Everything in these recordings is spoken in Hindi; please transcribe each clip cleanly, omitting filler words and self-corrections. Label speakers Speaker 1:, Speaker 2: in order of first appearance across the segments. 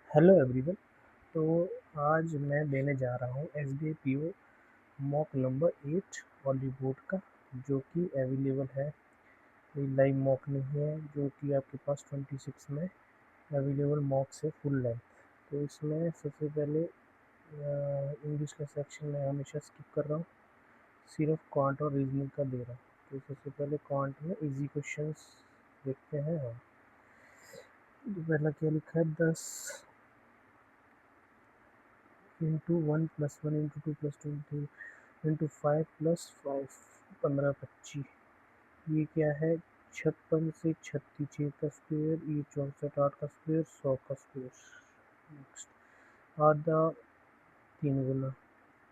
Speaker 1: Hello everyone. तो आज मैं देने जा रहा हूँ S B I P O mock number 8 Bollywood का, जो कि अवेलेबल है। कोई लाइव मॉक नहीं है, जो कि आपके पास 26 में अवेलेबल मॉक से फुल लेंथ। तो इसमें सबसे पहले इंग्लिश का सेक्शन मैं हमेशा स्किप कर रहा हूँ, सिर्फ क्वांट और रीजनिंग का दे रहा हूँ। तो सबसे पहले क्वांट में इजी क्वेश्चंस देखते हैं। हाँ, तो पहला क्या लिखा है, 10 इंटू 1 + 1 इंटू 2 + 2 इंटू 5 + 5, 15 25। ये क्या है, 56 से 36 6 का स्क्वायर, ये 64 8 का स्क्वायर, 100 का स्क्वायर। नेक्स्ट, आधा 3 गुना,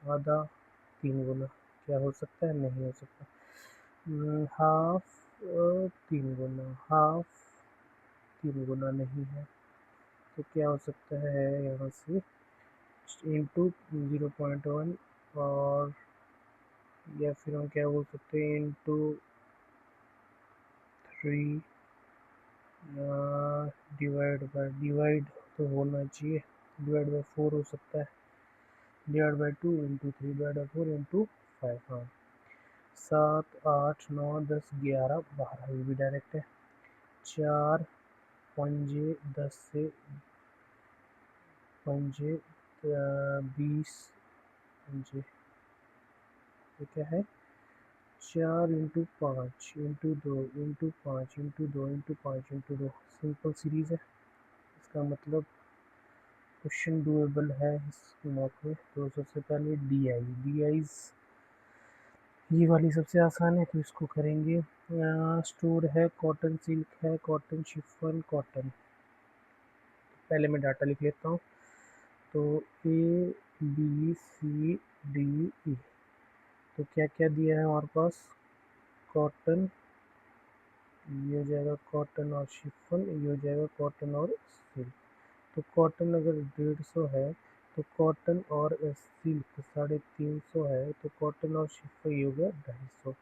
Speaker 1: आधा 3 गुना क्या हो सकता है, नहीं हो सकता। हाफ 3 गुना, हाफ 3 गुना नहीं है। तो क्या हो सकता है यहाँ से, इंटू 0.1, और या फिर हम क्या बोल सकते हैं, इंटू 3, डिवाइड तो होना चाहिए, डिवाइड बाय 4 हो सकता है, divide by 2 into 3 divide by 4 into 5। हाँ, 7 8 9 10 11 12, ये भी डायरेक्ट है। 4 पंजे 10 से पंजे 20 पंजे, ये क्या है, 4 into 5 into 2 into 5 into 2 into 5 into 2, simple series है। इसका मतलब क्वेश्चन डूएबल है इस मॉक में। तो सबसे पहले डी आईज, ये वाली सबसे आसान है, तो इसको करेंगे। स्टोर है, कॉटन सिल्क है, कॉटन शिफॉन कॉटन। पहले मैं डाटा लिख लेता हूँ। तो A B C D E, तो क्या क्या दिया है हमारे पास, कॉटन, ये हो जाएगा कॉटन और शिफॉन, ये हो जाएगा कॉटन और सिल्क। तो कॉटन अगर 150 है, तो कॉटन और सिल्क 350 है, तो कॉटन और शिफॉन ये हो गया 250।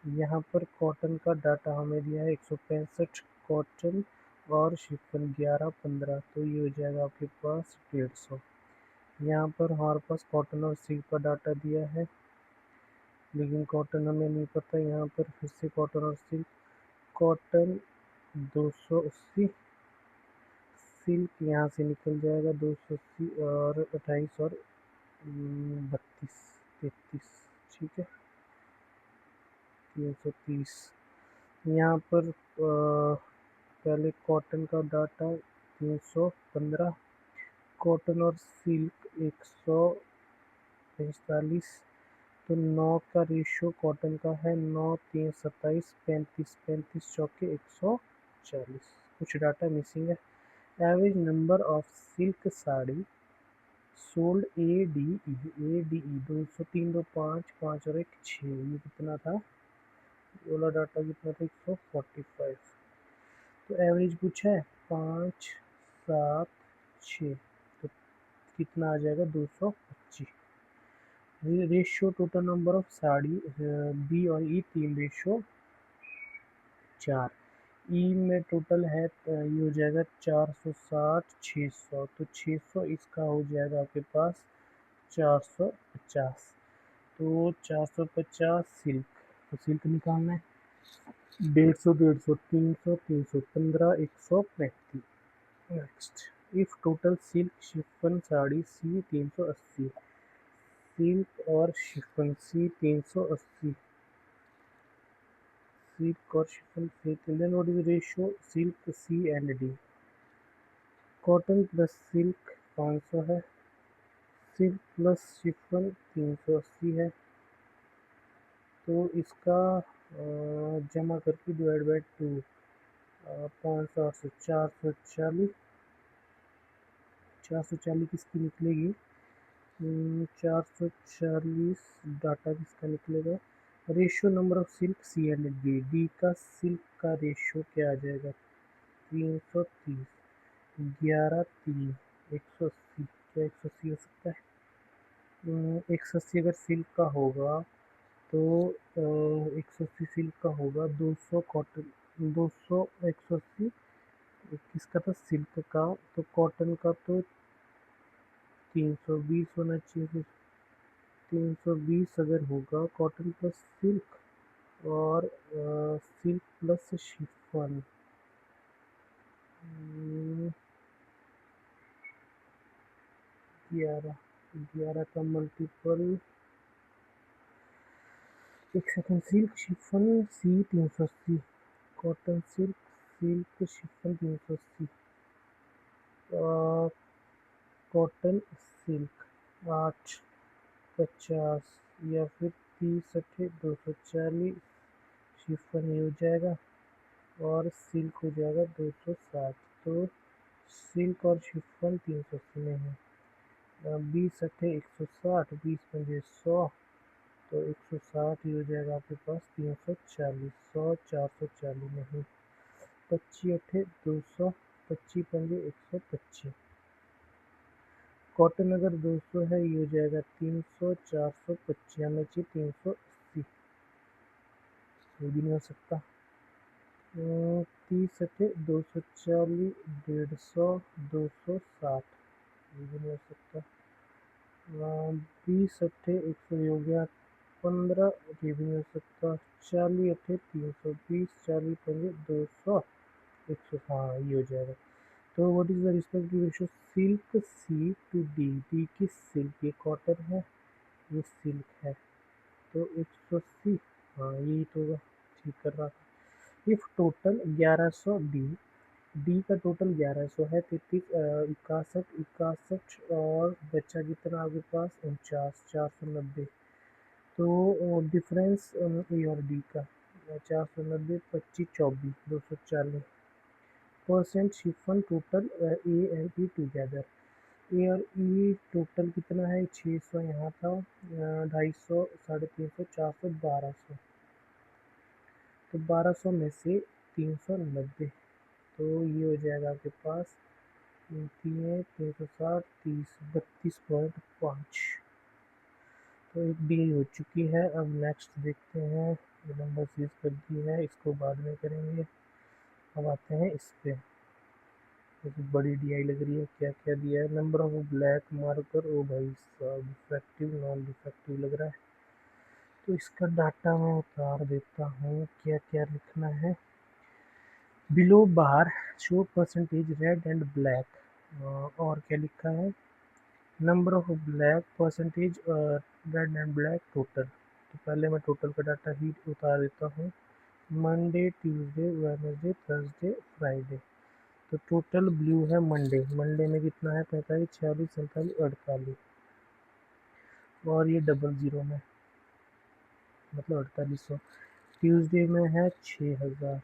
Speaker 1: यहाँ पर कॉटन का डाटा हमें दिया है 165, कॉटन और शिफॉन 11 15, तो ये हो जाएगा आपके पास 150। यहाँ पर हमारे पास कॉटन और सिल्क का डाटा दिया है, लेकिन कॉटन हमें नहीं पता। यहाँ पर फिर से कॉटन और सिल्क, कॉटन 280, सिल्क यहाँ से निकल जाएगा 280 और 28 और 32 33, ठीक है, 330। यहाँ पर पहले कॉटन का डाटा 315, कॉटन और सिल्क 145, तो 9 का रेशियो कॉटन का है, 9 3 27, 35 35 चौके 140। कुछ डाटा मिसिंग है। Average number of silk sari sold A D E 200 3 2 5 5 और 1 6, ये कितना था, ये वाला डाटा कितना था, 145। तो एवरेज पूछा है 5 7 6, तो कितना आ जाएगा, 225। Ratio total number of sari, B और ई 3:4। ई में टोटल है, ये हो जाएगा 460 600, तो 600 इसका हो जाएगा आपके पास 450। तो 450 सिल्क, तो सिल्क निकालना है, 150 150 300 300 15 135। Next, if total silk chiffon sari C 380, silk और शिफन सी 380, सिल्क और chiffon C, then what is ratio silk C and D. Cotton plus silk 500 है, सिल्क प्लस शिफन 380 है, तो इसका जमा करके डिवाइड बाय 2, 500 440, 440 किसकी निकलेगी, 440 डाटा किसका निकलेगा। Ratio number of silk C and D, D का सिल्क का रेशियो क्या आ जाएगा, 330, 11 3 180, क्या 180 हो सकता है, 180 अगर सिल्क का होगा, तो 180 सिल्क का होगा, 200 कॉटन, 200 180 किसका था, सिल्क का, तो कॉटन का तो 320 होना चाहिए फिर। 320 अगर होगा कॉटन प्लस सिल्क और सिल्क प्लस शिफॉन, 11, 11 का मल्टीपल, एक सेकेंड, सिल्क शिफॉन सी 380, cotton silk, silk chiffon 380, cotton silk 850 या फिर 30 240 शिफॉन ये हो जाएगा और सिल्क हो जाएगा 260। तो सिल्क और शिफॉन 380 में है। 20 × 8 = 160, 20 × 5 = 100, तो 160 ही हो जाएगा आपके पास, 340, 100 440 नहीं, 25 × 8 = 200, 25 × 5 = 125। कॉटन अगर 200 है ये हो जाएगा 300, 425 आना चाहिए, 380 ये भी नहीं हो सकता। 30 × 8 = 240, 150, 260 ये भी नहीं हो सकता। 20 × 8 = 100 हो गया, 15 ये भी नहीं हो सकता। 40 × 8 = 320, 40 × 5 = 200, 100, हाँ ये हो जाएगा। तो what is the respective ratio silk C to D, D की सिल्क, ये कॉटन है ये सिल्क है, तो 180, हाँ यही तो होगा, ठीक कर रहा था। इफ टोटल 1100 डी, डी का टोटल 1100 है, 33 61 61 और बचा कितना आपके पास 49, 490, तो डिफरेंस ए और डी का 490, 25 24 240 percent chiffon total A and E together. A और ई टोटल कितना है, 600 यहाँ था, 250, 350, 400, 1200, तो 1200 में से 390, तो ये हो जाएगा आपके पास 360, 30, 32.5। तो एक डी हो चुकी है। अब नेक्स्ट देखते हैं, ये नंबर यूज कर दी है, इसको बाद में करेंगे। अब आते हैं इस पे, बड़ी डी आई लग रही है, क्या क्या दिया है, नंबर ऑफ ब्लैक मार्कर, ओ भाई साहब डिफेक्टिव नॉन डिफेक्टिव लग रहा है, तो इसका डाटा मैं उतार देता हूँ, क्या क्या लिखना है। Below bar show percentage red and black, और क्या लिखा है, number of black percentage red and black total. तो पहले मैं टोटल का डाटा ही उतार देता हूँ, Monday Tuesday Wednesday Thursday Friday. तो टोटल ब्लू है मंडे, मंडे में कितना है 45, 46, 47, 48, और ये डबल ज़ीरो में मतलब 4800। ट्यूसडे में है 6000,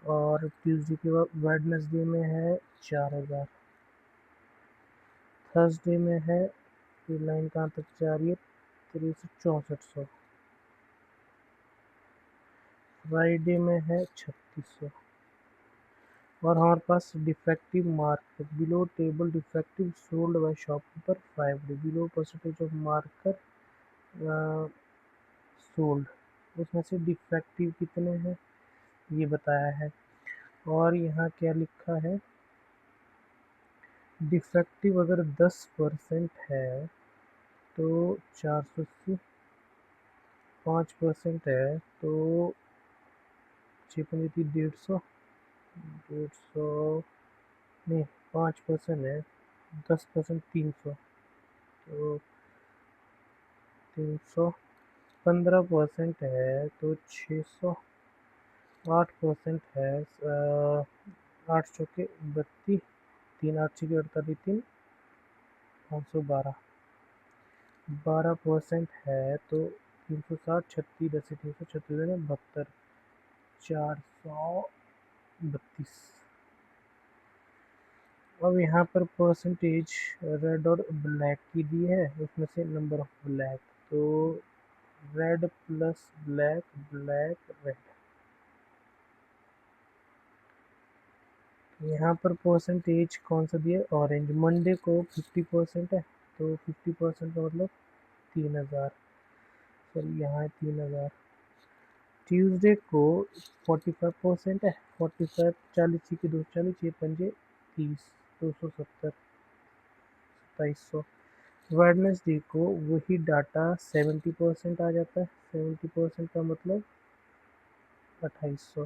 Speaker 1: और ट्यूसडे के बाद वेडनेसडे में है 4000, थर्सडे में है, ये लाइन कहाँ तक जा रही है, 63 6400, फ्राइडे में है 3600, और हमारे पास defective marker below table defective sold by shopkeeper 5 day, below percentage of marker sold, उसमें से डिफेक्टिव कितने हैं ये बताया है। और यहाँ क्या लिखा है, डिफेक्टिव अगर 10% है तो 480, 5% है तो 6 150, 150 नहीं, 5% है, 10% 300, तो 300, 15% है तो 600, 8% है 8 चौके 32, 3 8 6 48, 512, 12% है तो 360, 36 10 300, 36 72, 432। अब यहाँ पर परसेंटेज रेड और ब्लैक की दी है, उसमें से नंबर ऑफ ब्लैक, तो red plus black, black red. यहाँ पर परसेंटेज कौन सा दिया, ऑरेंज, मंडे को 50% है, तो 50% का मतलब 3000, सॉरी यहाँ है 3000। ट्यूसडे को 45% है, 45 40 की 240 6 पंजे 30 270 2700। वेडनेसडे को वही डाटा 70% आ जाता है, 70% का मतलब 2800।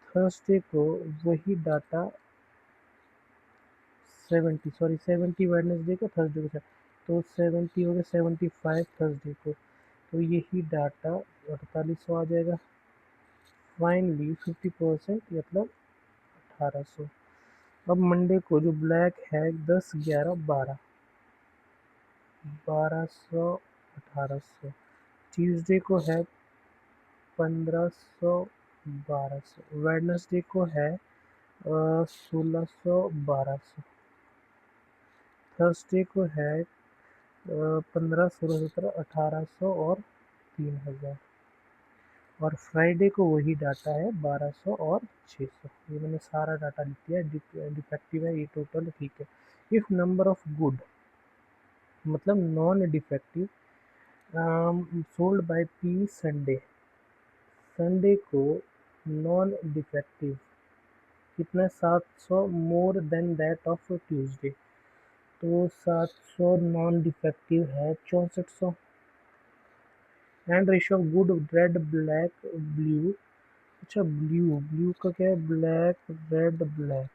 Speaker 1: थर्सडे को वही डाटा 70 वेडनेसडे को, थर्सडे को तो 70 हो गया, 75 थर्सडे को, तो यही डाटा 4800 आ जाएगा। फाइनली 50% मतलब 1800। अब मंडे को जो ब्लैक है 10 11 12 1200 1800। ट्यूसडे को है 1500 1200। वेडनेसडे को है 1600 1200। थर्सडे को है 15 16 17 1800 और 3000। और फ्राइडे को वही डाटा है 1200 और 600। ये मैंने सारा डाटा लिख दिया, डिफेक्टिव है ये टोटल, ठीक है। इफ नंबर ऑफ गुड मतलब non defective sold by P Sunday, Sunday को नॉन डिफेक्टिव कितना 700 more than that of Tuesday, तो 700 नॉन डिफेक्टिव है 6400। And ratio of good red black blue, अच्छा ब्लू, ब्लू का क्या है, black red black,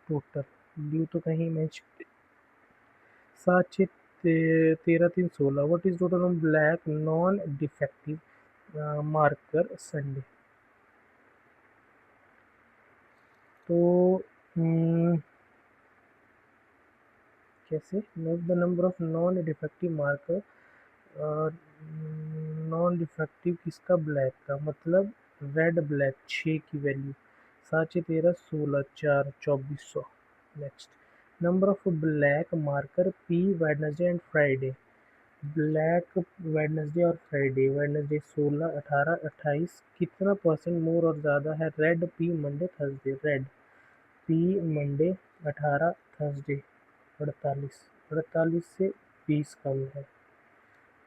Speaker 1: total blue तो कहीं match 7 6 13 3 16। What is total on black non defective marker Sunday. तो कैसे note the number of non defective marker, non defective किसका, ब्लैक का, मतलब रेड ब्लैक 6 की value 7 6 13 16 4 2400। Next number of black marker P Wednesday and Friday, black Wednesday और फ्राइडे, वेडनेसडे 16 18 28 कितना परसेंट मोर और ज़्यादा है, red P Monday Thursday, red P Monday 18 Thursday 48, 48 से 20 कम है,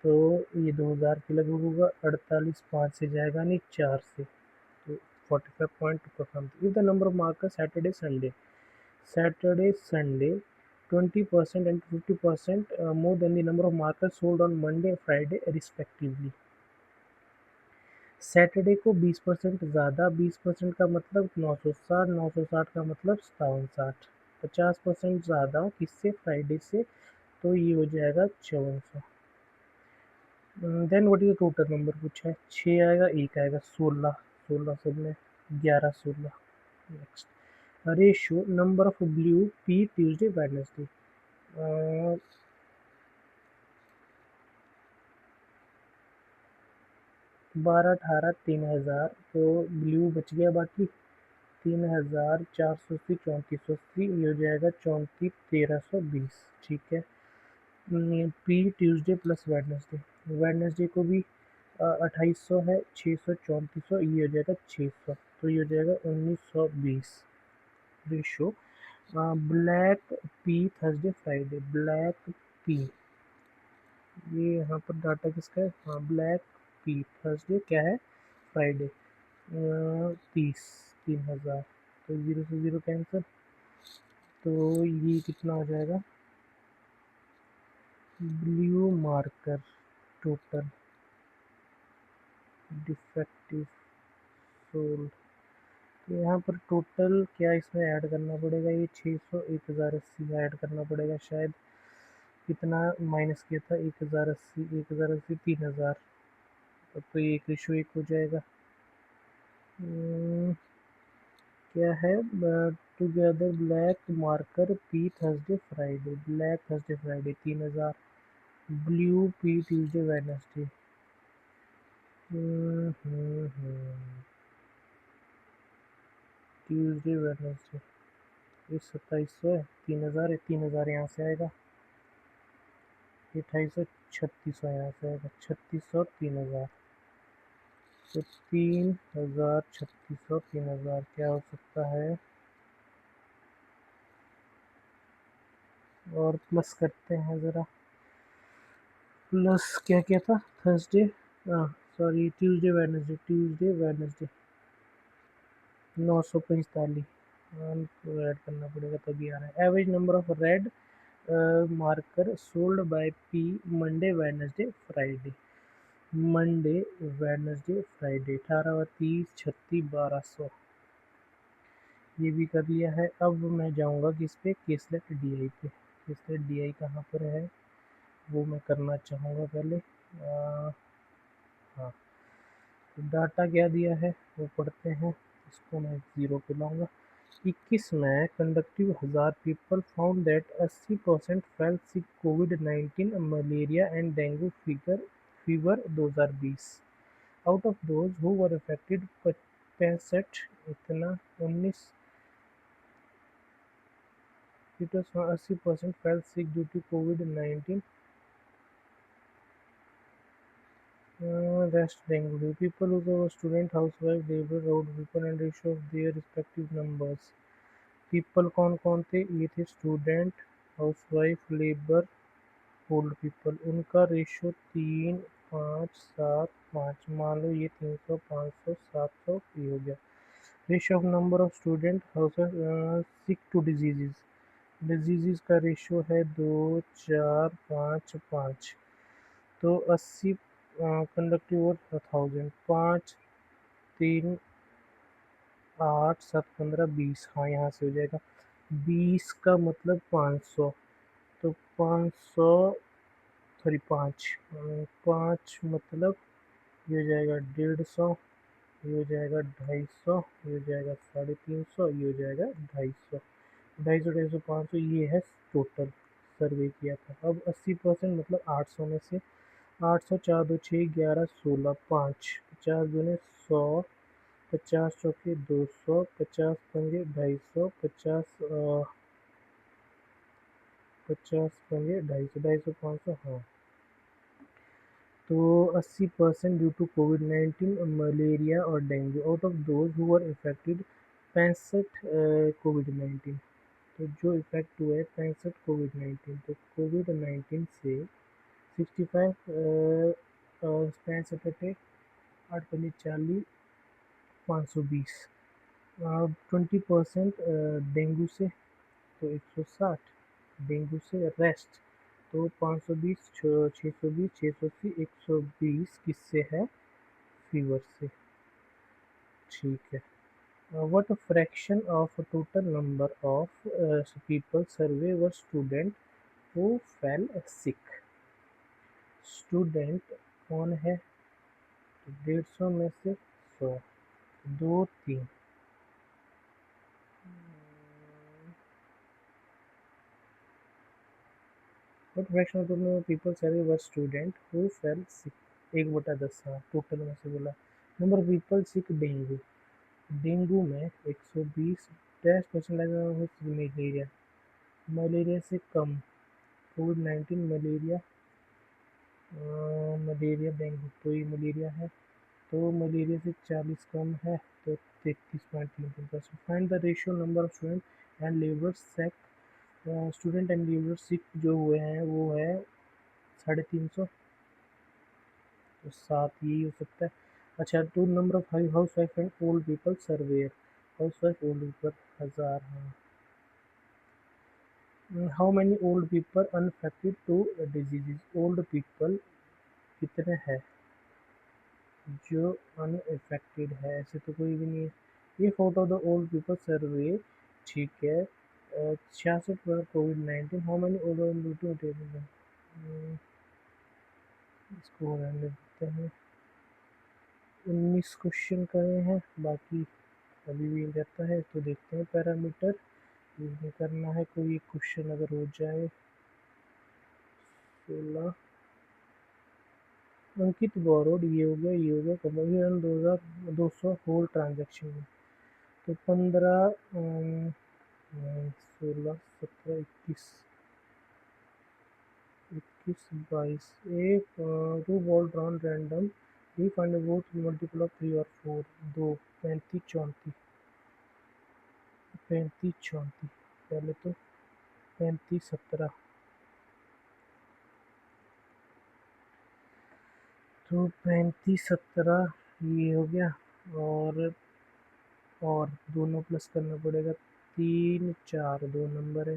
Speaker 1: तो ये 2000 के लगभग होगा। 48 5 से जाएगा नहीं, 4 से, तो 45.2 if the number of marker Saturday Sunday, Saturday Sunday 20% and 50% more than the number of markers sold on Monday Friday respectively। Saturday को 20% ज़्यादा, 20% का मतलब 960, 960 का मतलब 5760, 50% ज़्यादा किससे, फ्राइडे से, तो ये हो जाएगा 5400। Then what is total number पूछा है, 6 आएगा, 1 आएगा, 16, 16 सब में 11 16। Next ratio number of blue pea Tuesday Wednesday, 12 18 3000, तो ब्लू बच गया बाकी 3480 3480, ये हो जाएगा 34 1320, ठीक है। P Tuesday plus Wednesday, Wednesday को भी 2800 है, 600 3400, ये हो जाएगा 600, तो ये हो जाएगा 1920। Ratio black P Thursday Friday, black P, ये यहाँ पर डाटा किसका है, हाँ ब्लैक पी थर्सडे क्या है, फ्राइडे 30 3000, तो 0 से 0 कैंसिल, तो ये कितना हो जाएगा, blue marker total defective sold, तो यहाँ पर टोटल क्या इसमें ऐड करना पड़ेगा, ये 600 1080 ऐड करना पड़ेगा शायद, कितना माइनस किया था, 1080 1080 3000, तब तो ये एक रेशो 1 हो जाएगा। क्या है, together black marker P Thursday Friday, black Thursday Friday 3000, blue pea Tuesday Wednesday, Tuesday Wednesday, ये 2700 है, 3000 है, 3000 यहाँ से आएगा, 2800 3600 यहाँ से आएगा, 3600 3000, तो 3000 3600 3000 क्या हो सकता है, और प्लस करते हैं ज़रा, प्लस क्या क्या था थर्सडे, हाँ सॉरी, ट्यूसडे वेडनेसडे 945 को ऐड करना पड़ेगा तभी आ रहा है। Average number of red marker sold by P Monday Wednesday Friday. Monday Wednesday Friday 18 और 30 36 1200 ये भी कर लिया है। अब मैं जाऊंगा किस पे, केसलेट डीआई पे। केसलेट डीआई कहाँ पर है वो मैं करना चाहूँगा पहले। हाँ, तो डाटा क्या दिया है वो पढ़ते हैं। इसको मैं 0 पे लाऊंगा। 21 में conductive 1000 people found that 80% fail sick covid malaria and dengue fever 2020। Out of those who were affected 65 इतना 19 80% fell sick due to COVID-19. Rest dengue. People who were student, housewife, labor, road people and ratio of their respective numbers. People कौन कौन थे? ये थे student, housewife, labour, old people. उनका रेशो 3 5 7 5। मान लो ये 300 500 700 ये हो गया। Ratio of number of student housewife sick to disease का रेशो है 2 4 5 5। तो 80 कंडक्टिव और 1000 5 3 8 7 15 20। हाँ, यहाँ से हो जाएगा 20 का मतलब 500। तो 500 सॉरी 5 5 मतलब ये हो जाएगा 150, ये हो जाएगा 250, ये हो जाएगा 350, ये हो जाएगा 250। 250 250 500 ये है टोटल सर्वे किया था। अब 80% मतलब 800 में से 800 4 2 6 11 16 5 50 दूने 100 50 चौके 200 50 पंगे 250 50 पंगे 250 250 500। हाँ, तो 80% ड्यू टू कोविड-19 मलेरिया और dengue. Out of those who were affected 65 कोविड-19। तो जो इफेक्ट हुआ है 65 कोविड-19। तो कोविड-19 से 65 65 अटे 8 पन्नी 40 520। 20% डेंगू से तो 160। डेंगू से रेस्ट तो 520 620 680 120 किससे है? फीवर से। ठीक है। What a fraction of a total number of people survey were student who fell sick। Student कौन है? 150 में से 100 2 3। What fraction of the number of people survey were student who fell sick। 1/10। हाँ, टोटल में से बोला। Number of people sick dengue. Dengue में 120 10% मलेरिया। मलेरिया से कम कोविड-19 मलेरिया मलेरिया डेंगू तो ये मलेरिया है। तो मलेरिया से 40 कम है तो 33.33%। Find the ratio number of student and labour sick. Student and labour sick जो हुए हैं वो है 350। तो 7 यही हो सकता है। अच्छा, to number of house wife and old people surveyed. House wife old people 1000। हाँ, how many old people unaffected to disease. Old people कितने हैं जो अनइफेक्टेड है? ऐसे तो कोई भी नहीं है। ये फोटो द ओल्ड पीपल सर्वे। ठीक है। 66 पर कोविड-19। हाउ मैनी ओल्ड इसको रहने देते हैं। 19 क्वेश्चन करे हैं, बाकी अभी भी रहता है तो देखते हैं पैरामीटर यूज करना है। कोई एक क्वेश्चन अगर हो जाए। 16 अंकित बोरोड ये हो गया, ये हो गया। कमर्शियल 2200 होल ट्रांजेक्शन में। तो 15 16 17 21 21 22 एक two ball drawn random we find both multiple of 3 और 4 2 35 34 35 34। पहले तो 35 17। तो 35 17 ये हो गया, और दोनों प्लस करना पड़ेगा। 3 4 2 नंबर है,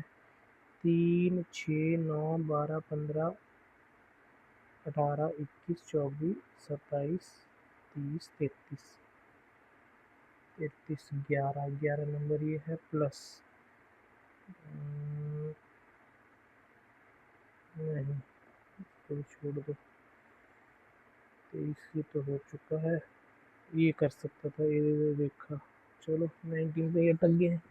Speaker 1: 3 6 9 12 15 18 21 24 27 30 33 33 11 11 नंबर ये है, प्लस नहीं तो छोड़ दो, 23 ये तो हो चुका है, ये कर सकता था ये देखा। चलो 19 पे ये अटक गए हैं।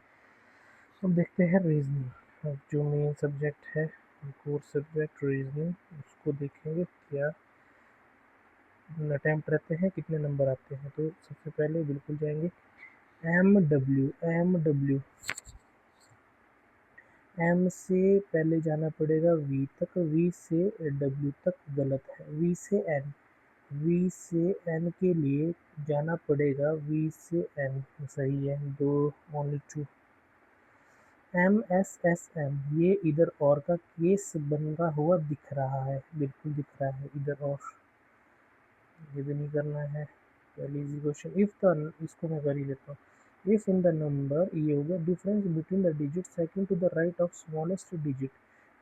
Speaker 1: अब देखते हैं रीजनिंग। अब जो मेन सब्जेक्ट है, कोर्स सब्जेक्ट रीजनिंग, उसको देखेंगे क्या अटैम्प्ट रहते हैं, कितने नंबर आते हैं। तो सबसे पहले बिल्कुल जाएंगे एम से पहले जाना पड़ेगा वी तक, वी से डब्ल्यू तक गलत है, वी से एन के लिए जाना पड़ेगा, वी से एन सही है, दो ओनली टू। एम ये इधर और का केस बना हुआ दिख रहा है, बिल्कुल दिख रहा है इधर और, ये भी नहीं करना है। पहले इजी क्वेश्चन, इफ द, इसको मैं कर ही लेता हूँ। इफ इन द नंबर, ये होगा difference between the digit second to the right of smallest digit.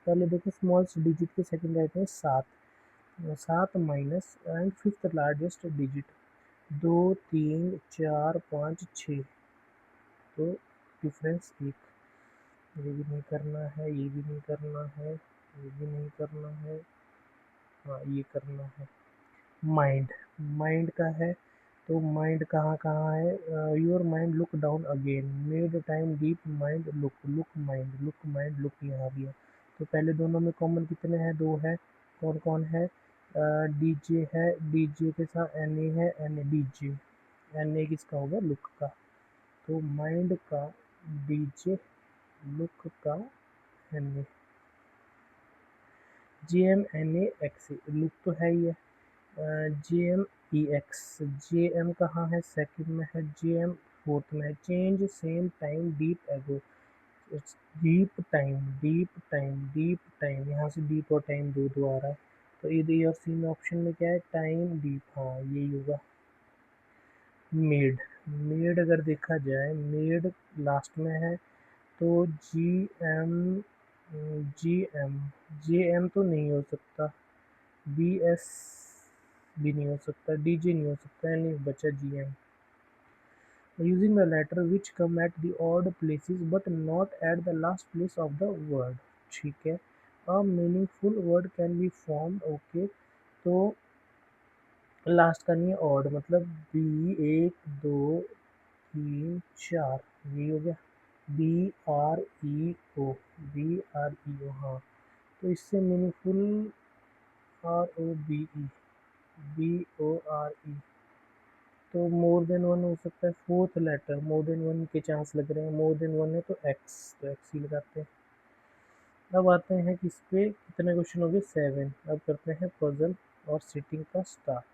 Speaker 1: पहले देखो स्मॉलेस्ट डिजिट के सेकंड राइट में 7, 7 minus and fifth largest digit 2 3 4 5 6, तो डिफरेंस 1। ये भी नहीं करना है, ये भी नहीं करना है, ये भी नहीं करना है, हाँ ये करना है। माइंड, माइंड का है, तो माइंड कहाँ कहाँ है, your mind look down again, made time deep mind look, look mind look यहाँ भी है। तो पहले दोनों में कॉमन कितने हैं, 2 है। कौन कौन है, डीजे है, डीजे के साथ एन ए है, N A DJ, N A किसका होगा, लुक का। तो माइंड का डीजे, लुक का N A, J M N A X, look तो है ही है, J M E X, J M कहाँ है, सेकंड में है, जे एम फोर्थ में है। चेंज सेम टाइम डीप एगो, deep time deep time deep time, यहाँ से डीप और टाइम दो दो आ रहा है, तो ए और सी में ऑप्शन में क्या है, टाइम डीप, हाँ यही होगा। मेड, मेड अगर देखा जाए, मेड लास्ट में है, तो जी एम, जी एम, जे एम तो नहीं हो सकता, बी एस भी नहीं हो सकता, डीजे नहीं हो सकता, यानी बचा G M. Using the letter which come at the odd places but not at the last place of the word, ठीक है। A meaningful word can be formed, okay, तो लास्ट करनी है ऑड, मतलब बी 1 2 3 4, ये हो गया, B R E O, B R E O, हाँ तो इससे meaningful R O B E, B O R E, तो मोर देन वन हो सकता है, fourth letter more than one के चांस लग रहे हैं, मोर देन वन है तो एक्स, तो एक्स ही लगाते हैं। अब आते हैं किस पे, कितने क्वेश्चन हो गए, 7। अब करते हैं पजल और सिटिंग का स्टार्ट,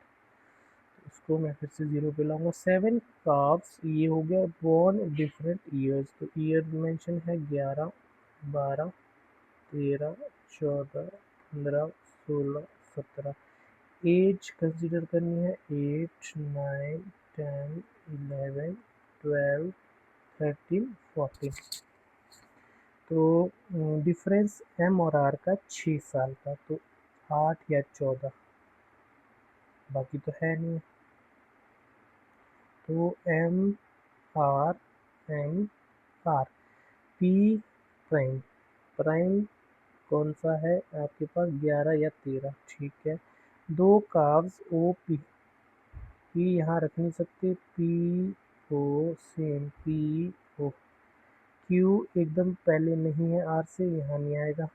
Speaker 1: इसको मैं फिर से 0 पे लाऊंगा। 7 काफ्स, ये हो गया बॉर्न डिफरेंट ईयर्स, तो ईयर मेंशन है 11 12 13 14 15 16 17। एज कंसिडर करनी है 8 9 10 11 12 13 14। तो डिफरेंस एम और आर का 6 साल का, तो 8 या 14, बाकी तो है नहीं। तो M R, M R, P prime, prime कौन सा है आपके पास, 11 या 13, ठीक है। दो काव्स ओ पी, पी यहाँ रख नहीं सकते, P O same, P O, Q एकदम पहले नहीं है आर से, यहाँ नहीं आएगा।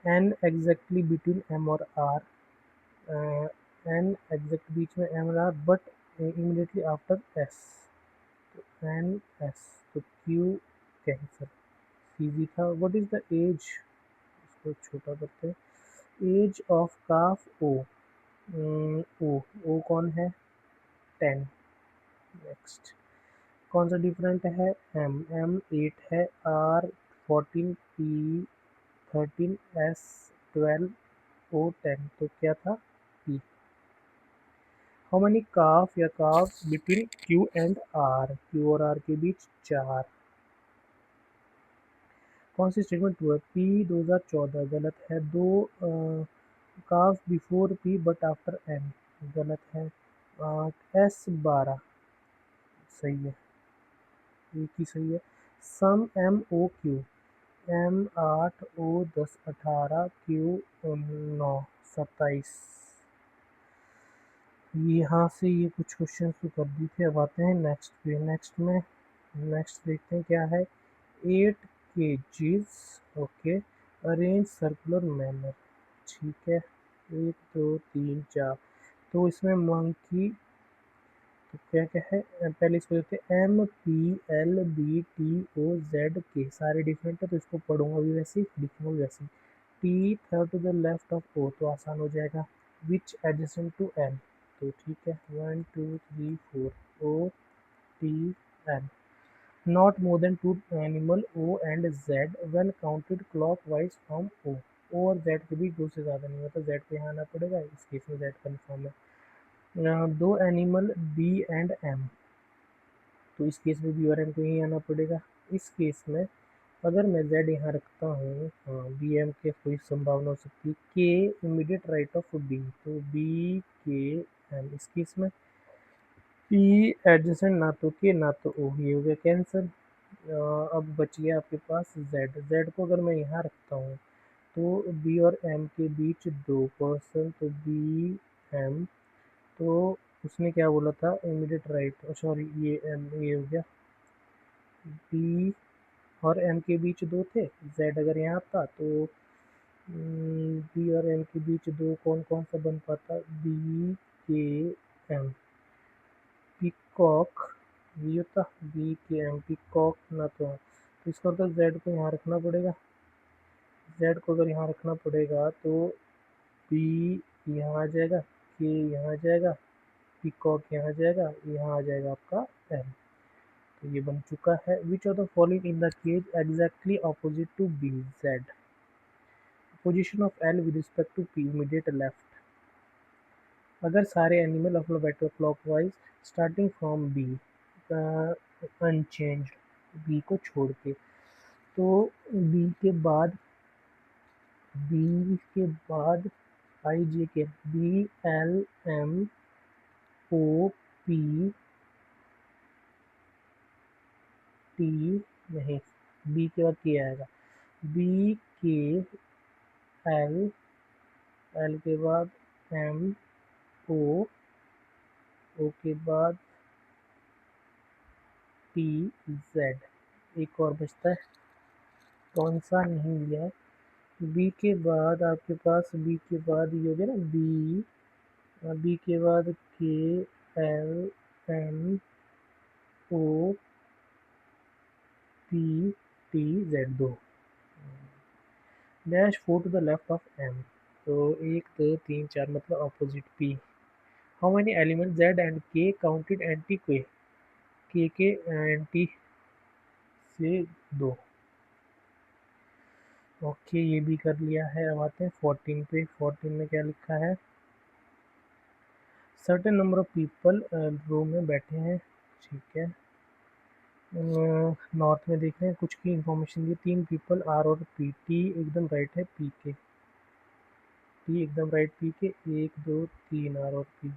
Speaker 1: एन एग्जैक्टली बिटवीन एम और आर, एन एग्जैक्ट बीच में एम और R, but immediately after S, तो एन एस, तो क्यू कैंसर, सीजी था। व्हाट इज द एज, इसको छोटा करते हैं, एज ऑफ काफ ओ, ओ, ओ कौन है, 10। नेक्स्ट, कौन सा डिफरेंट है, एम, एम 8 है, आर 14, पी 13, एस 12, ओ 10, तो क्या था, पी। हाउ मेनी काफ या काफ between Q and R, Q और आर के बीच 4। कौन सी स्टेटमेंट ट्रू है? पी 2014 गलत है। दो काफ before P but after M गलत है। एस 12 सही है, एक ही सही है। सम एम ओ क्यू, एम 8 ओ 10 18 क्यू 9 27। यहाँ से ये कुछ क्वेश्चन तो कर दी थे। अब आते हैं नेक्स्ट पे। नेक्स्ट देखते हैं क्या है। 8 kgs okay, arrange circular manner, ठीक है। 1 2 3 4, तो इसमें मंकी, तो क्या क्या है, पहले इसको देखते हैं। M P L B T O Z K, सारे डिफरेंट है तो इसको पढ़ूंगा भी वैसे ही, लिखूंगा भी वैसे ही। T third to the left of O, तो आसान हो जाएगा। विच एडजेसेंट टू एल, तो ठीक है 1 2 3 4 O T L. Not more than two एनिमल O and Z when counted clockwise from O. O और जेड के बीच दो से ज़्यादा नहीं होता, जेड पे यहाँ आना पड़ेगा, इस केस में जेड कन्फर्म है। दो एनिमल बी एंड एम, तो इस केस में बी और एम को यहीं आना पड़ेगा। इस केस में अगर मैं जेड यहाँ रखता हूँ, हाँ बी एम के कोई संभावना हो सकती है। के इमीडिएट राइट ऑफ बी, तो बी के एम। इस केस में पी एडजेसेंट ना तो के ना तो ओ, ये हो गया कैंसिल। अब बच गया आपके पास जेड। जेड को अगर मैं यहाँ रखता हूँ तो बी और एम के बीच दो पर्सन, तो बी एम, तो उसने क्या बोला था, इमीडिएट राइट, सॉरी ये एम, ये हो गया। बी और एम के बीच दो थे, जेड अगर यहाँ आता तो बी और एम के बीच दो कौन कौन सा बन पाता, बी के एम। पिकॉक, ये होता बी के एम, पिकॉक ना तो इसका मतलब जेड को यहाँ रखना पड़ेगा। जेड को अगर यहाँ रखना पड़ेगा तो बी यहाँ आ जाएगा, के यहाँ आ जाएगा, पिकॉक यहाँ आ जाएगा, यहाँ आ जाएगा आपका एम। तो ये बन चुका है। Which of the following in the cage exactly opposite to B, Z. Position of L with respect to P, immediate left. अगर सारे animal alphabetical clockwise starting from B, unchanged, B को छोड़ के, तो बी के बाद I J K, B L M O P T, नहीं, बी के बाद के आएगा, बी के एल, एल के बाद एम ओ, ओ के बाद टी जेड। एक और बचता है, कौन सा नहीं लिया है। बी के बाद आपके पास, बी के बाद ये हो गया ना बी, बी के बाद K L M O P T Z, दो। Dash 4 to the left of M, तो 1 2 3 4 मतलब opposite P. How many element Z and K counted anti K anti से दो। ओके ये भी कर लिया है। अब आते हैं 14 पे। 14 में क्या लिखा है, सर्टेन नंबर ऑफ पीपल रो में बैठे हैं, ठीक है। नॉर्थ में देख रहे हैं, कुछ की इंफॉर्मेशन दी, 3 पीपल आर और पी, टी एकदम राइट है, पी के, टी एकदम राइट, पी के 1 2 3 आर और पी,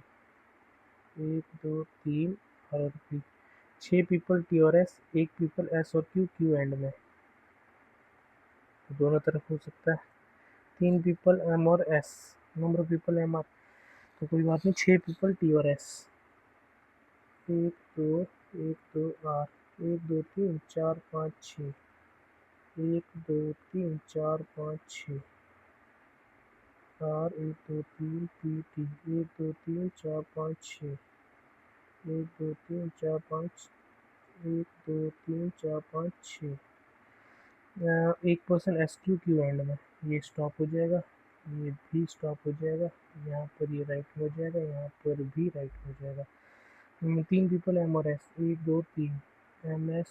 Speaker 1: 1 2 3 आर और पी। 6 पीपल टी और एस, 1 पीपल एस और क्यू, क्यू एंड में, तो दोनों तरफ हो सकता है। 3 पीपल एम और S, number of people M R, तो कोई बात नहीं, 6 पीपल टी और S. 1 2 1 2 are, 1 2 3 4 5 6, 1 2 3 4 5 6 are, 1 2 3 P T, 1 2 3 4 5 6, 1 2 3 4 5, 1 2 3 4 5 6। एक person S Q, Q end में, ये स्टॉप हो जाएगा, ये भी स्टॉप हो जाएगा, यहाँ पर ये राइट हो जाएगा, यहाँ पर भी राइट हो जाएगा। 3 पीपल एम और S, 1 2 3 M S,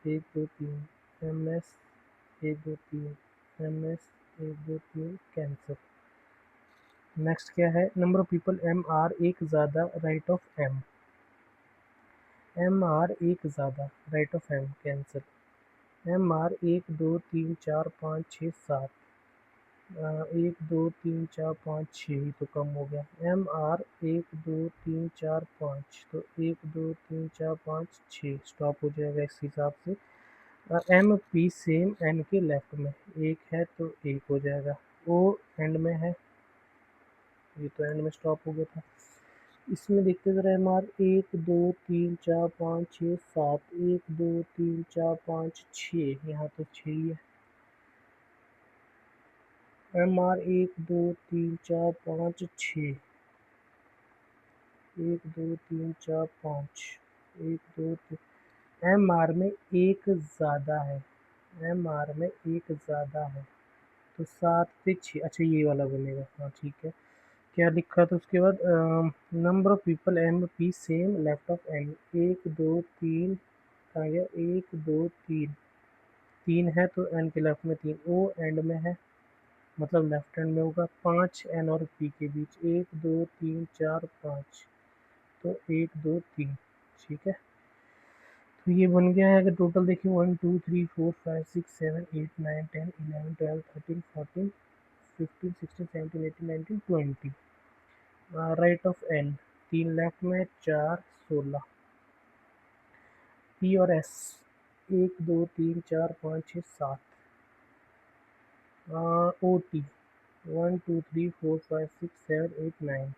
Speaker 1: 1 2 3 M S, 1 2 3 M S, 1 2 3 cancel. Next क्या है, number of people M R एक ज़्यादा, right of M, M R एक ज़्यादा, right of M cancel, M R एक दो तीन चार पाँच छः सात, एक दो तीन चार पाँच छः ही तो कम हो गया, एम आर एक दो तीन चार पाँच, तो एक दो तीन चार पाँच छः स्टॉप हो जाएगा इस हिसाब से। एम पी सेम एन के लेफ्ट में एक है तो एक हो जाएगा, ओ एंड में है, ये तो एंड में स्टॉप हो गया था। इसमें देखते ज़रा, एम आर एक दो तीन चार पाँच छः सात, एक दो तीन चार पाँच छः, यहाँ तो छः ही है। एम आर एक दो तीन चार पाँच छः, एक दो तीन चार पाँच, एक दो तीन, एम आर में एक ज़्यादा है, एम आर में एक ज़्यादा है, तो सात पे छः, अच्छा ये वाला बनेगा, हाँ ठीक है। क्या लिखा था उसके बाद, number of people M P same left of N, एक दो तीन, कहाँ गया, एक दो तीन, तीन है तो एन के लेफ्ट में तीन, ओ एंड में है मतलब लेफ्ट हैंड में होगा, पाँच एन और पी के बीच, एक दो तीन चार पाँच, तो एक दो तीन, ठीक है। तो ये बन गया है, अगर टोटल देखिए 1 2 3 4 5 6 7 8 9 10 11 12 13 14 15 16 17 18 19 20, राइट ऑफ एन, तीन लेफ्ट में, चार, 16, पी और एस एक दो तीन चार पाँच छः सात, ओ टी 1 2 3 4 5 6 7 8 9,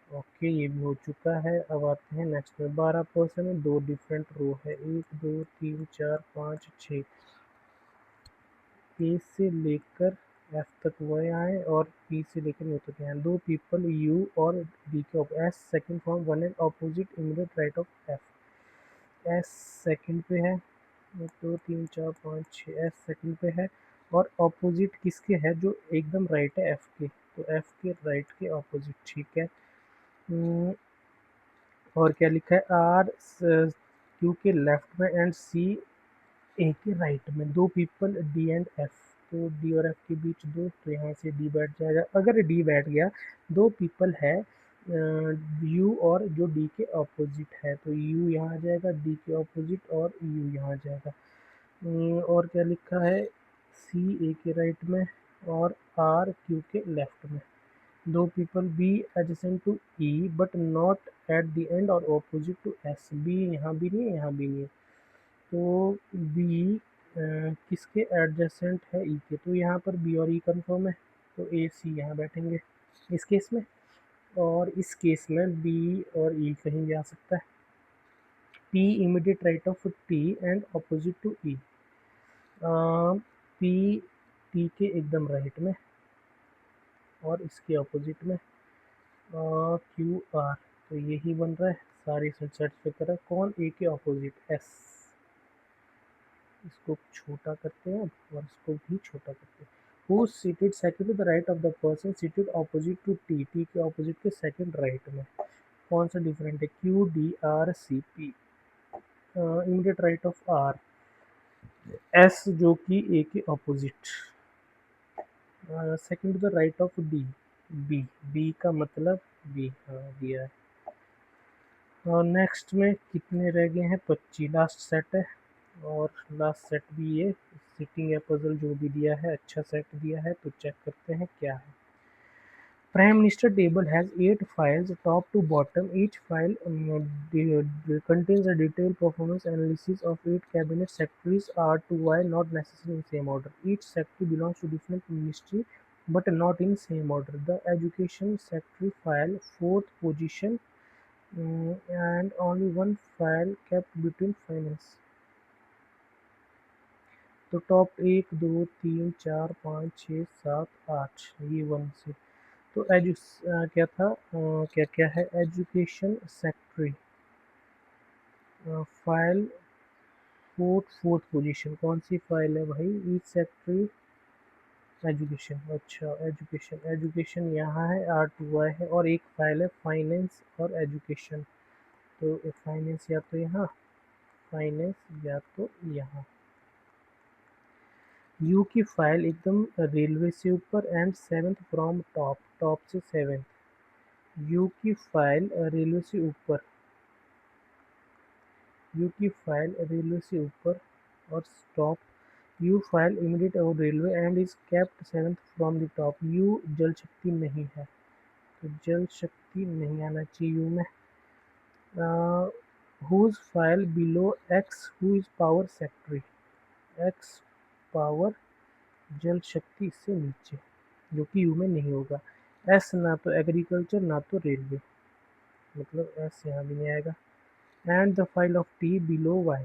Speaker 1: ओके ये भी हो चुका है। अब आते हैं नेक्स्ट में, 12% में दो डिफरेंट रो है, एक दो तीन चार पाँच छः, ए से लेकर एफ तक वो आए और पी से लेकर न्यू तक हैं, दो पीपल यू और डी के S second form one and opposite immediate right of F, S second पे है, एक दो तीन चार पाँच छः, एस सेकंड पे है और ऑपोजिट किसके है, जो एकदम राइट है एफ के, तो एफ के राइट के ऑपोजिट, ठीक है। और क्या लिखा है, आर क्यू के लेफ्ट में एंड सी ए के राइट में, दो पीपल डी एंड एफ, तो डी और एफ के बीच दो, तो यहाँ से डी बैठ जाएगा, अगर डी बैठ गया, दो पीपल है यू और जो डी के ऑपोजिट है, तो यू यहाँ आ जाएगा, डी के ऑपोजिट और यू यहाँ आ जाएगा। और क्या लिखा है, सी ए के राइट में और आर क्यू के लेफ्ट में, दो people B adjacent to E but not at the end और ऑपोजिट टू एस, बी यहाँ भी नहीं है यहाँ भी नहीं है, तो बी किसके एडजेसेंट है ई के, तो यहाँ पर बी और ई कंफर्म है, तो ए सी यहाँ बैठेंगे इस केस में, और इस केस में बी और ई कहीं भी आ सकता है, P immediate right of T and opposite to E, P T के एकदम राइट में और इसके ऑपोजिट में, क्यू आर, तो यही बन रहा है, सारी सर्टिफिकेट कर, कौन ए के ऑपोजिट एस, इसको छोटा करते हैं और इसको भी छोटा करते हैं, who seated second to the right of the person seated opposite to T, T के ऑपोजिट के सेकंड राइट में, कौन सा डिफरेंट है, Q D R C P, immediate right of R S जो कि ए के opposite, second to the right of D B, B का मतलब बी, हाँ दिया है। और नेक्स्ट में कितने रह गए हैं, 25, लास्ट सेट है, और लास्ट सेट भी ये सिटिंग है, पजल जो भी दिया है अच्छा सेट दिया है, तो चेक करते हैं क्या है। Prime Minister table has 8 files top to bottom. Each file contains a detailed performance analysis of 8 cabinet secretaries are to why not necessarily in same order. Each secretary belongs to different ministry but not in same order. The education secretary file fourth position, and only one file kept between finance. तो टॉप एक दो तीन चार पाँच छः सात आठ, ये वन से, तो क्या था, क्या क्या है, education secretary file fourth position, कौन सी फाइल है भाई, ईच सेक्रेटरी एजुकेशन, अच्छा एजुकेशन, एजुकेशन यहाँ है, आर टू वाई है, और एक फाइल है फाइनेंस और एजुकेशन, तो फाइनेंस या तो यहाँ, फाइनेंस या तो यहाँ, यू की फाइल एकदम रेलवे से ऊपर and seventh from top, top से सेवेंथ। यू की फाइल रेलवे से ऊपर, यू की फाइल रेलवे से ऊपर और स्टॉप। यू फाइल इमीडिएट और railway and is kept seventh from the top. You Jal शक्ति नहीं है, तो जल शक्ति नहीं आना चाहिए यू में। Whose file below X who is power secretary, X power Jal Shakti से नीचे, जो कि यू में नहीं होगा। एस ना तो एग्रीकल्चर ना तो रेलवे, मतलब एस यहाँ भी नहीं आएगा। And the file of T below Y,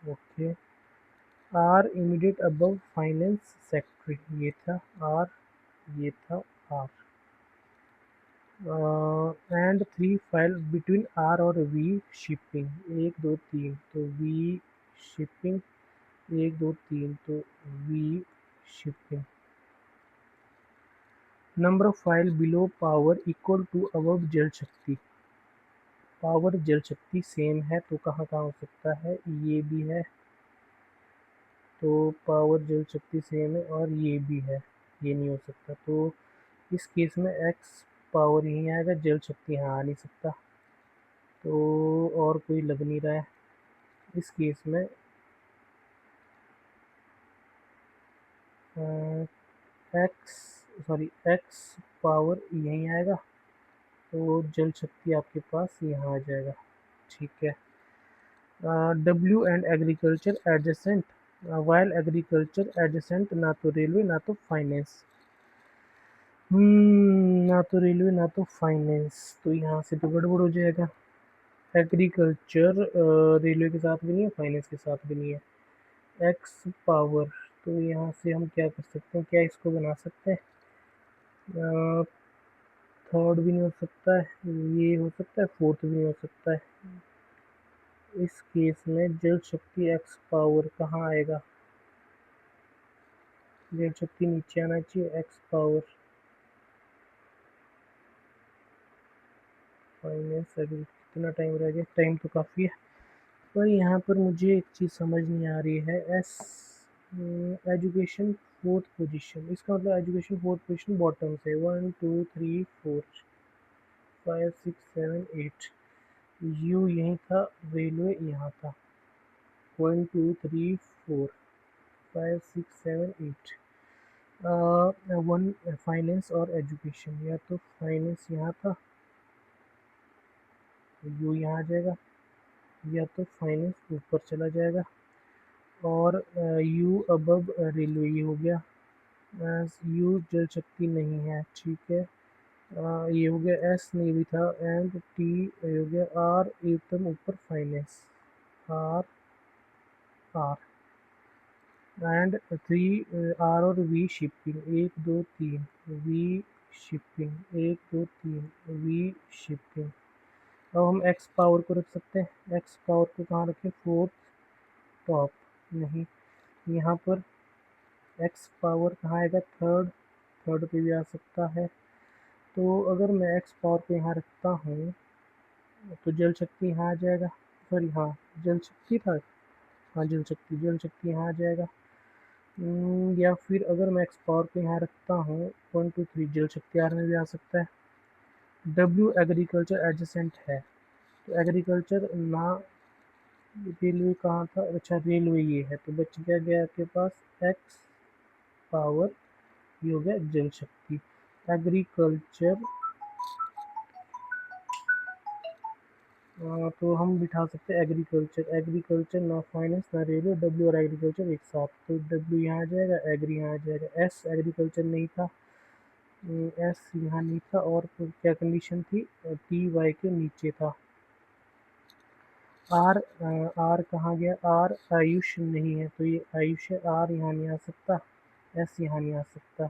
Speaker 1: okay. R immediate above finance secretary, ये था आर, ये था R. And three file between R और वी शिपिंग, एक दो तीन, तो वी शिपिंग, एक दो तीन, तो V shipping. Number of file below power equal to above Jal Shakti, power Jal शक्ति सेम है तो कहाँ कहाँ हो सकता है, ये भी है, तो पावर जल शक्ति सेम है, और ये भी है, ये नहीं हो सकता। तो इस केस में एक्स पावर यहीं आएगा, जल शक्ति यहाँ आ नहीं सकता, तो और कोई लग नहीं रहा है इस केस में। एक्स, सॉरी एक्स पावर यहीं आएगा, तो जल शक्ति आपके पास यहाँ आ जाएगा, ठीक है। W and agriculture adjacent, while agriculture adjacent ना तो रेलवे ना तो फाइनेंस, ना तो रेलवे ना तो फाइनेंस, तो यहाँ से तो गड़बड़ हो जाएगा। एग्रीकल्चर रेलवे के साथ भी नहीं है, फाइनेंस के साथ भी नहीं है। एक्स पावर, तो यहाँ से हम क्या कर सकते हैं, क्या इसको बना सकते हैं, थर्ड भी नहीं हो सकता है, ये हो सकता है, फोर्थ भी नहीं हो सकता है। इस केस में जल शक्ति एक्स पावर कहाँ आएगा, जल शक्ति नीचे आना चाहिए, एक्स पावर फाइनेंस एग्री। कितना टाइम रह गया, टाइम तो काफ़ी है, पर यहाँ पर मुझे एक चीज़ समझ नहीं आ रही है। एस एजुकेशन फोर्थ पोजीशन, इसका मतलब एजुकेशन फोर्थ पोजीशन बॉटम से, 1 2 3 4 5 6 7 8। यू यहीं था, रेलवे यहाँ था, 1 2 3 4 5 6 7 8। वन फाइनेंस और एजुकेशन, या तो फाइनेंस यहाँ था, यू यहाँ आ जाएगा, या तो फाइनेंस ऊपर चला जाएगा, और यू अबव रेलवे ये हो गया। यू जल शक्ति नहीं है, ठीक है। ये हो गया, एस नहीं भी था, एंड टी ये हो गया, आर एकदम ऊपर finance, R R and three, R और वी शिपिंग, एक दो तीन, वी शिपिंग, एक दो तीन, वी शिपिंग। अब हम एक्स पावर को रख सकते हैं, एक्स पावर को कहाँ रखें, फोर्थ टॉप, नहीं, यहाँ पर एक्स पावर कहाँ आएगा, थर्ड, थर्ड पे भी आ सकता है। तो अगर मैं एक्स पावर को यहाँ रखता हूँ तो जल शक्ति यहाँ आ जाएगा, सॉरी हाँ, जल शक्ति था, हाँ जल शक्ति, जल शक्ति यहाँ आ जाएगा। या फिर अगर मैं एक्स पावर को यहाँ रखता हूँ, 1 2 3, जल शक्ति आर में भी आ सकता है। डब्ल्यू एग्रीकल्चर एडजेसेंट है, तो एग्रीकल्चर ना, रेलवे कहाँ था, अच्छा रेलवे ये है, तो बच गया आपके पास एक्स पावर, ये हो गया जल शक्ति। एग्रीकल्चर, तो हम बिठा सकते हैं एग्रीकल्चर, एग्रीकल्चर ना फाइनेंस ना रेलवे, डब्ल्यू और एग्रीकल्चर एक साथ, तो डब्ल्यू यहाँ आ जाएगा, एग्री यहाँ आ जाएगा। एस एग्रीकल्चर नहीं था, एस यहाँ नहीं था, और फिर क्या कंडीशन थी, टी वाई के नीचे था। आर, आर कहाँ गया, आर आयुष नहीं है, तो ये आयुष है, आर यहाँ नहीं आ सकता, एस यहाँ नहीं आ सकता।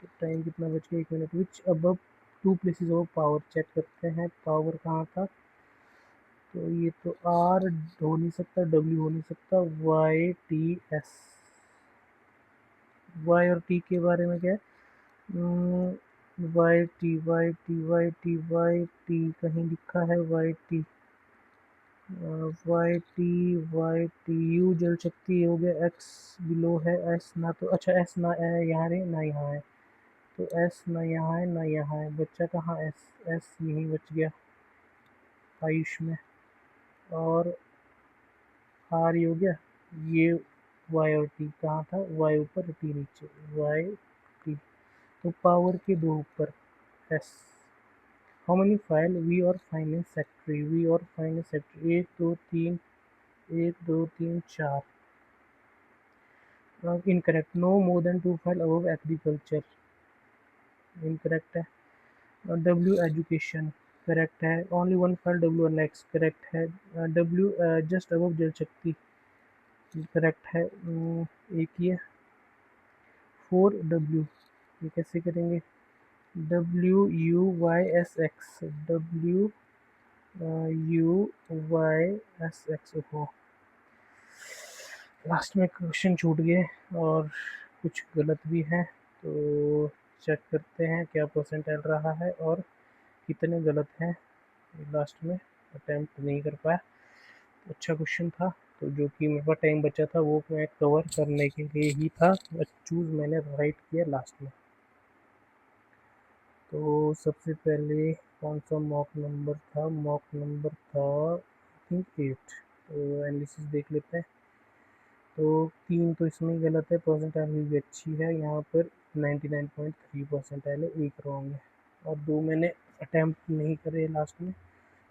Speaker 1: तो टाइम कितना बच गया, 1 मिनट। Which above two places of power, check करते हैं पावर कहाँ था, तो ये तो आर हो नहीं सकता, डब्ल्यू हो नहीं सकता, वाई टी एस, वाई और टी के बारे में क्या है, Y T Y T Y T Y T, कहीं लिखा है Y T, Y T U Jal Shakti हो गया, एक्स बिलो है, एस ना तो अच्छा एस ना यहाँ रे ना यहाँ है, तो एस ना यहाँ है ना यहाँ है, बच्चा कहाँ एस, एस यहीं बच गया आयुष में, और आर हो गया, ये वाई और टी कहाँ था, वाई ऊपर टी नीचे, वाई टी, तो पावर के दो ऊपर S. How many file V और फाइनेंस सेक्रेटरी, वी और फाइनेंस सेक्रेटरी, एक दो तीन, एक दो तीन चार, incorrect, no more than two file above agriculture, incorrect है। डब्ल्यू एजुकेशन करेक्ट है, only one file W annex correct है, W just above Jal Shakti correct है, एक ये 4W, ये कैसे करेंगे, W U Y S X, W U Y S X, हो लास्ट में क्वेश्चन छूट गए और कुछ गलत भी है, तो चेक करते हैं क्या परसेंटाइल रहा है और कितने गलत हैं। लास्ट में अटेम्प्ट नहीं कर पाया, अच्छा क्वेश्चन था, तो जो कि मेरे पास टाइम बचा था वो मैं कवर करने के लिए ही था, चूज़ मैंने राइट किया लास्ट में। तो सबसे पहले कौन सा मॉक नंबर था, मॉक नंबर था आई थिंक 8, तो एनालिसिस देख लेते हैं। तो 3 तो इसमें गलत है, परसेंटाइल भी अच्छी है यहाँ पर 99.3 परसेंटाइल है, एक रॉन्ग है, और 2 मैंने अटैम्प्ट नहीं करे लास्ट में।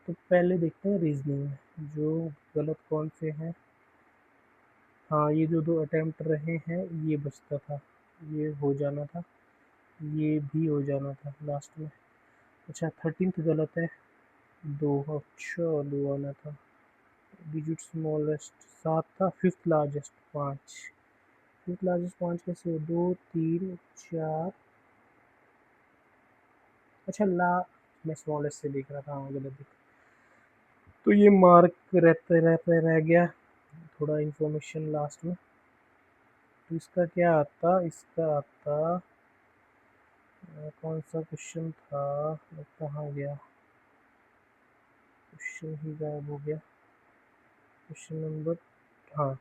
Speaker 1: तो पहले देखते हैं रीजनिंग में जो गलत कौन से हैं। हाँ, ये जो 2 अटैम्प्ट रहे हैं ये बचता था, ये हो जाना था, ये भी हो जाना था लास्ट में। अच्छा 13th गलत है, 2, अच्छा 2 आना था, डिजिट स्मॉलेस्ट 7 था, फिफ्थ लार्जेस्ट 5, फिफ्थ लार्जेस्ट 5 कैसे हो, 2 3 4, अच्छा ला, मैं स्मॉलेस्ट से देख रहा था, हाँ गलत दिखा, तो ये मार्क रहते रहते रह गया, थोड़ा इंफॉर्मेशन लास्ट में। तो इसका क्या आता, इसका आता कौन सा क्वेश्चन था, कहाँ गया क्वेश्चन, ही गायब हो गया, क्वेश्चन नंबर, हाँ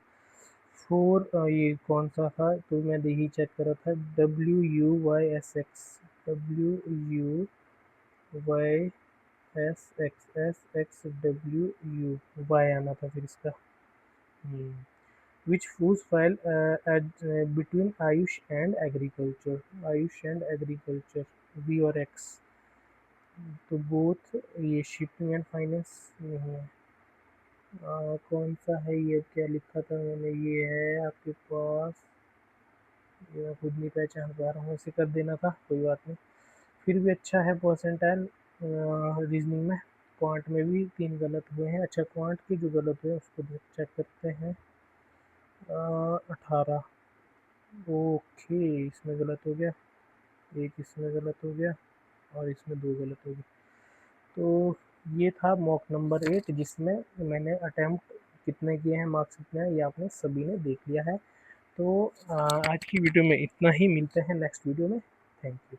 Speaker 1: 4, ये कौन सा था, तो मैं ही चेक कर रहा था, W U Y S X, W U Y S X W U Y आना था फिर इसका। Which fuse file between Ayush and agriculture, Ayush and agriculture, V और एक्स, तो बोथ, ये शिपिंग एंड फाइनेंस नहीं है, कौन सा है ये, क्या लिखा था मैंने, ये है आपके पास, ये मैं खुद नहीं पहचान पा रहा हूँ, इसे कर देना था, कोई बात नहीं, फिर भी अच्छा है परसेंटाइल रीजनिंग में। क्वांट में भी 3 गलत हुए हैं, अच्छा क्वांट के जो गलत हुए उसको चेक करते हैं, 18, ओके इसमें गलत हो गया, एक इसमें गलत हो गया और इसमें 2 गलत हो गए। तो ये था मॉक नंबर 8 जिसमें मैंने अटैम्प्ट कितने किए हैं, मार्क्स कितने हैं, ये आपने सभी ने देख लिया है। तो आज की वीडियो में इतना ही, मिलते हैं नेक्स्ट वीडियो में, थैंक यू।